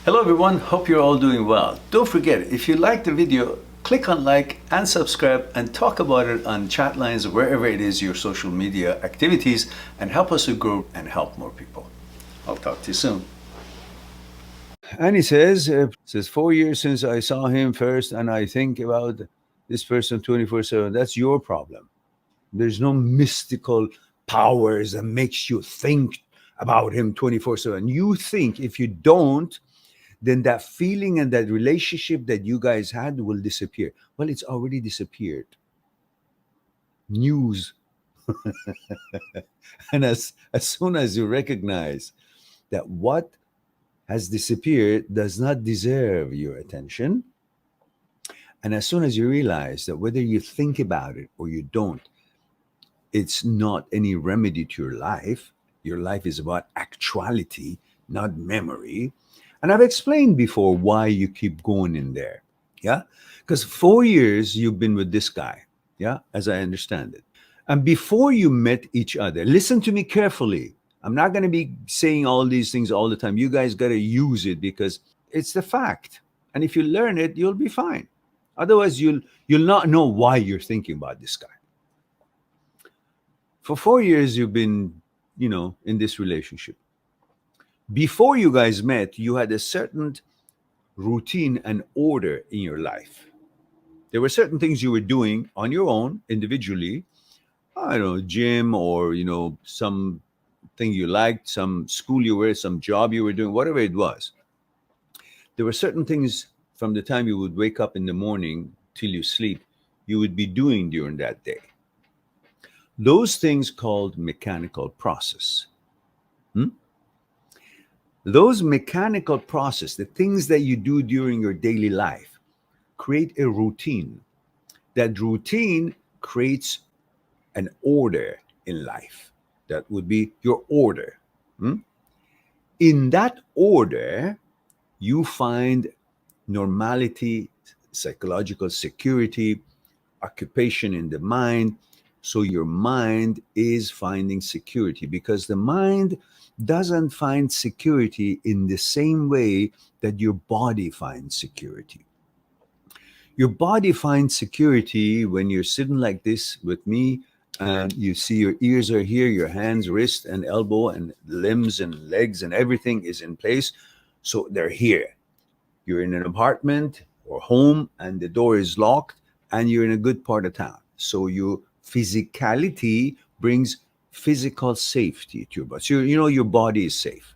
Hello everyone, hope you're all doing well. Don't forget, if you like the video, click on like and subscribe and talk about it on chat lines, wherever it is your social media activities, and help us to grow and help more people. I'll talk to you soon. And he says 4 years since I saw him first, and I think about this person 24/7. That's your problem. There's no mystical powers that makes you think about him 24/7. You think. If you don't, then that feeling and that relationship that you guys had will disappear. Well, it's already disappeared. News. And as soon as you recognize that what has disappeared does not deserve your attention, and as soon as you realize that whether you think about it or you don't, it's not any remedy to your life is about actuality, not memory. And I've explained before why you keep going in there. Yeah. Because 4 years you've been with this guy. Yeah. As I understand it. And before you met each other, listen to me carefully. I'm not going to be saying all these things all the time. You guys got to use it because it's the fact. And if you learn it, you'll be fine. Otherwise, you'll not know why you're thinking about this guy. For 4 years, you've been, in this relationship. Before you guys met, you had a certain routine and order in your life. There were certain things you were doing on your own, individually. I don't know, gym or, something you liked, some school you were, some job you were doing, whatever it was. There were certain things from the time you would wake up in the morning till you sleep, you would be doing during that day. Those things called mechanical process. Those mechanical process, the things that you do during your daily life, create a routine. That routine creates an order in life. That would be your order. In that order, you find normality, psychological security, occupation in the mind. So your mind is finding security because the mind doesn't find security in the same way that your body finds security. Your body finds security when you're sitting like this with me and you see your ears are here, your hands, wrist, and elbow, and limbs and legs and everything is in place. So they're here. You're in an apartment or home and the door is locked and you're in a good part of town. So your physicality brings physical safety to your body. So your body is safe.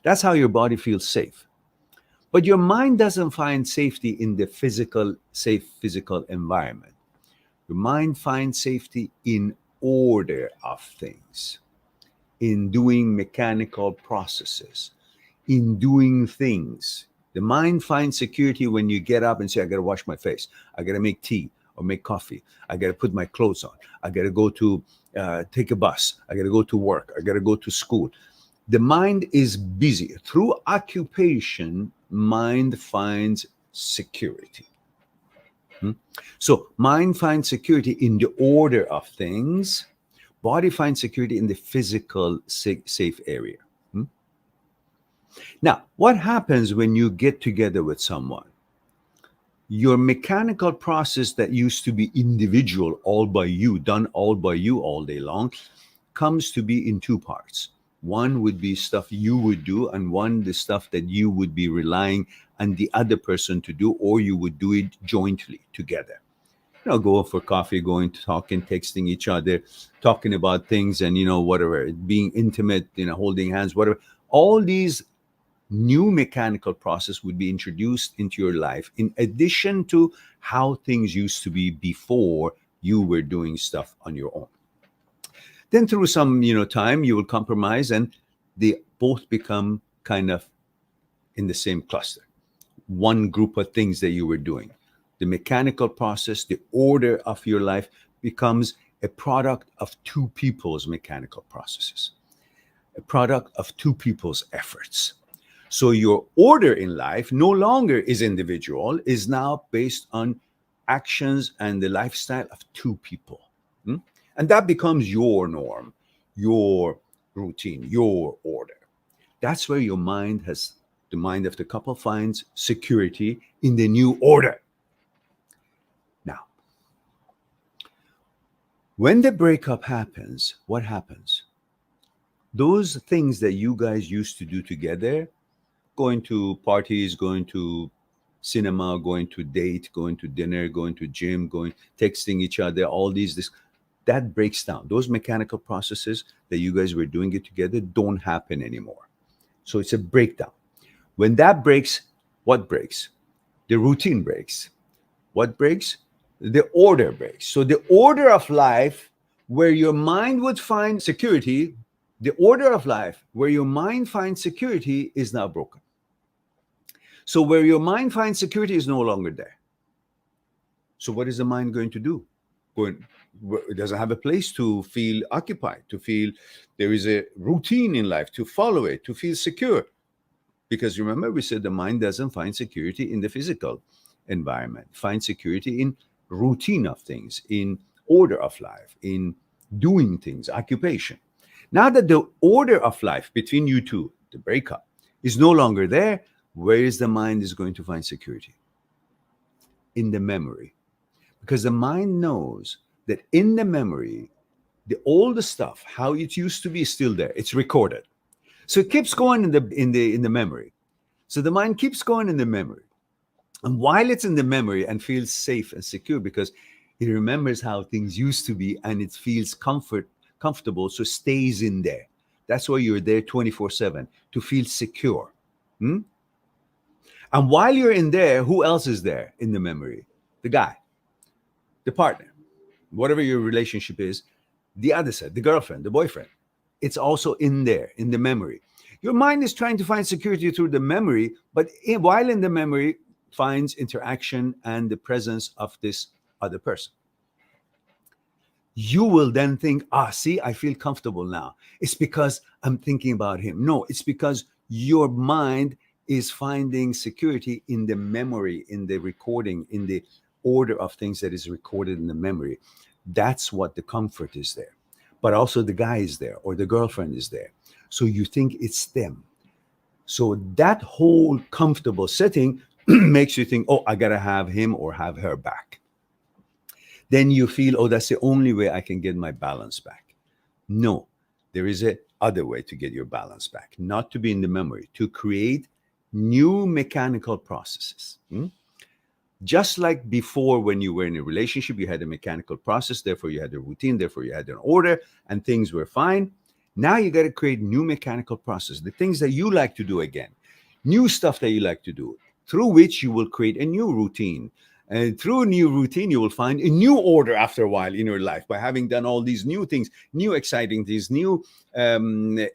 That's how your body feels safe. But your mind doesn't find safety in the safe physical environment. Your mind finds safety in order of things, in doing mechanical processes, in doing things. The mind finds security when you get up and say, I got to wash my face. I got to make tea or make coffee. I got to put my clothes on. I got to go to take a bus. I got to go to work. I got to go to school. The mind is busy. Through occupation, mind finds security. So mind finds security in the order of things. Body finds security in the physical safe area. Now, what happens when you get together with someone? Your mechanical process that used to be individual, all by you, done all by you all day long, comes to be in two parts. One would be stuff you would do, and one the stuff that you would be relying on the other person to do, or you would do it jointly together. Go for coffee, going to talking, texting each other, talking about things, and whatever, being intimate, holding hands, whatever. All these new mechanical process would be introduced into your life in addition to how things used to be before you were doing stuff on your own. Then through some time you will compromise and they both become kind of in the same cluster, one group of things that you were doing. The mechanical process, the order of your life becomes a product of two people's mechanical processes, a product of two people's efforts. So your order in life no longer is individual, is now based on actions and the lifestyle of two people. And that becomes your norm, your routine, your order. That's where your mind has the mind of the couple finds security in the new order. Now, when the breakup happens, what happens? Those things that you guys used to do together, going to parties, going to cinema, going to date, going to dinner, going to gym, going texting each other, all these this that breaks down. Those mechanical processes that you guys were doing it together don't happen anymore. So it's a breakdown. When that breaks, what breaks? The routine breaks. What breaks? The order breaks. So the order of life where your mind would find security, the order of life where your mind finds security is now broken. So where your mind finds security is no longer there. So what is the mind going to do? It doesn't have a place to feel occupied, to feel there is a routine in life, to follow it, to feel secure. Because remember, we said the mind doesn't find security in the physical environment, finds security in routine of things, in order of life, in doing things, occupation. Now that the order of life between you two, the breakup, is no longer there, where is the mind is going to find security? In the memory. Because the mind knows that in the memory, the old stuff, how it used to be, is still there. It's recorded. So it keeps going in the memory. So the mind keeps going in the memory. And while it's in the memory and feels safe and secure because it remembers how things used to be and it feels comfortable, so stays in there. That's why you're there 24/7, to feel secure. And while you're in there, who else is there in the memory? The guy, the partner, whatever your relationship is, the other side, the girlfriend, the boyfriend. It's also in there, in the memory. Your mind is trying to find security through the memory, but while in the memory, finds interaction and the presence of this other person. You will then think, see, I feel comfortable now. It's because I'm thinking about him. No, it's because your mind is finding security in the memory, in the recording, in the order of things that is recorded in the memory. That's what the comfort is there. But also the guy is there or the girlfriend is there. So you think it's them. So that whole comfortable setting makes you think, I got to have him or have her back. Then you feel, that's the only way I can get my balance back. No, there is a other way to get your balance back, not to be in the memory, to create new mechanical processes. Just like before, when you were in a relationship, you had a mechanical process, therefore you had a routine, therefore you had an order, and things were fine. Now you got to create new mechanical process, the things that you like to do again, new stuff that you like to do, through which you will create a new routine. And through a new routine, you will find a new order after a while in your life by having done all these new things, new exciting things, new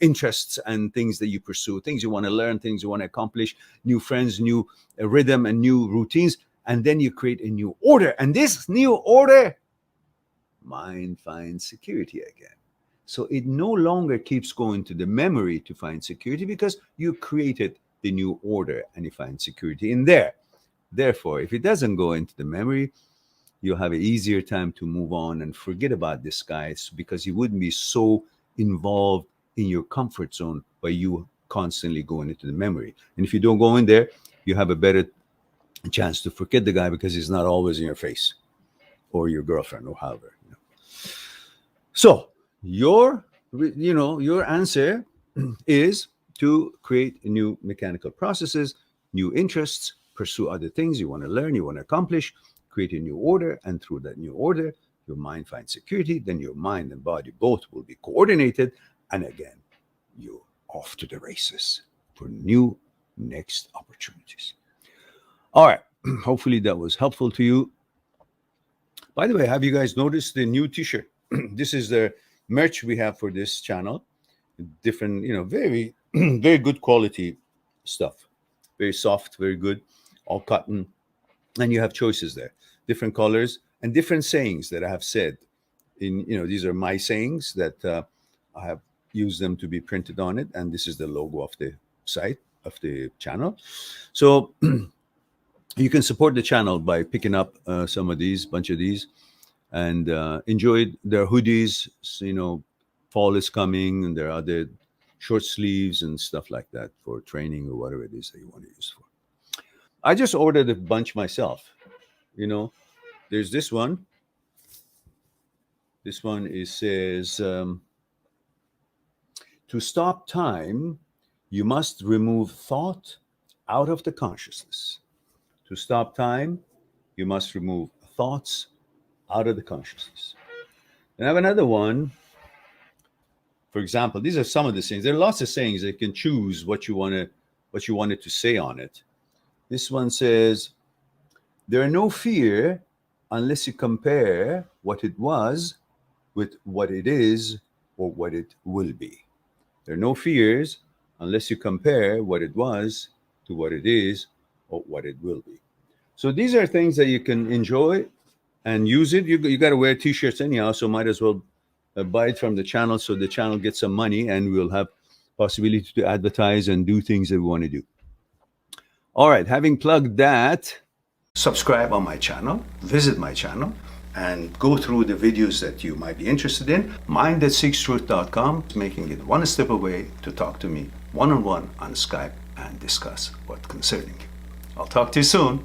interests and things that you pursue, things you want to learn, things you want to accomplish, new friends, new rhythm and new routines. And then you create a new order. And this new order, mind finds security again. So it no longer keeps going to the memory to find security because you created the new order and you find security in there. Therefore, if it doesn't go into the memory, you'll have an easier time to move on and forget about this guy because you wouldn't be so involved in your comfort zone by you constantly going into the memory. And if you don't go in there, you have a better chance to forget the guy because he's not always in your face or your girlfriend or however. So your answer is to create new mechanical processes, new interests, pursue other things you want to learn, you want to accomplish, create a new order, and through that new order, your mind finds security, then your mind and body both will be coordinated, and again, you're off to the races for new next opportunities. All right, hopefully that was helpful to you. By the way, have you guys noticed the new t-shirt? This is the merch we have for this channel. Different, very, very good quality stuff. Very soft, very good, all cotton. And you have choices there, different colors and different sayings that I have said. These are my sayings that I have used them to be printed on it. And this is the logo of the site, of the channel. So you can support the channel by picking up some of these, bunch of these, and enjoy their hoodies. Fall is coming and there are other short sleeves and stuff like that for training or whatever it is that you want to use for. I just ordered a bunch myself. You know, there's this one. This one says, to stop time, you must remove thought out of the consciousness. To stop time, you must remove thoughts out of the consciousness. And I have another one. For example, these are some of the sayings. There are lots of sayings that you can choose what you wanted to say on it. This one says, there are no fear unless you compare what it was with what it is or what it will be. There are no fears unless you compare what it was to what it is or what it will be. So these are things that you can enjoy and use it. You got to wear t-shirts anyhow, so might as well buy it from the channel so the channel gets some money and we'll have possibility to advertise and do things that we want to do. All right, having plugged that, subscribe on my channel, visit my channel, and go through the videos that you might be interested in. Mind@seekstruth.com, making it one step away to talk to me one-on-one on Skype and discuss what's concerning you. I'll talk to you soon.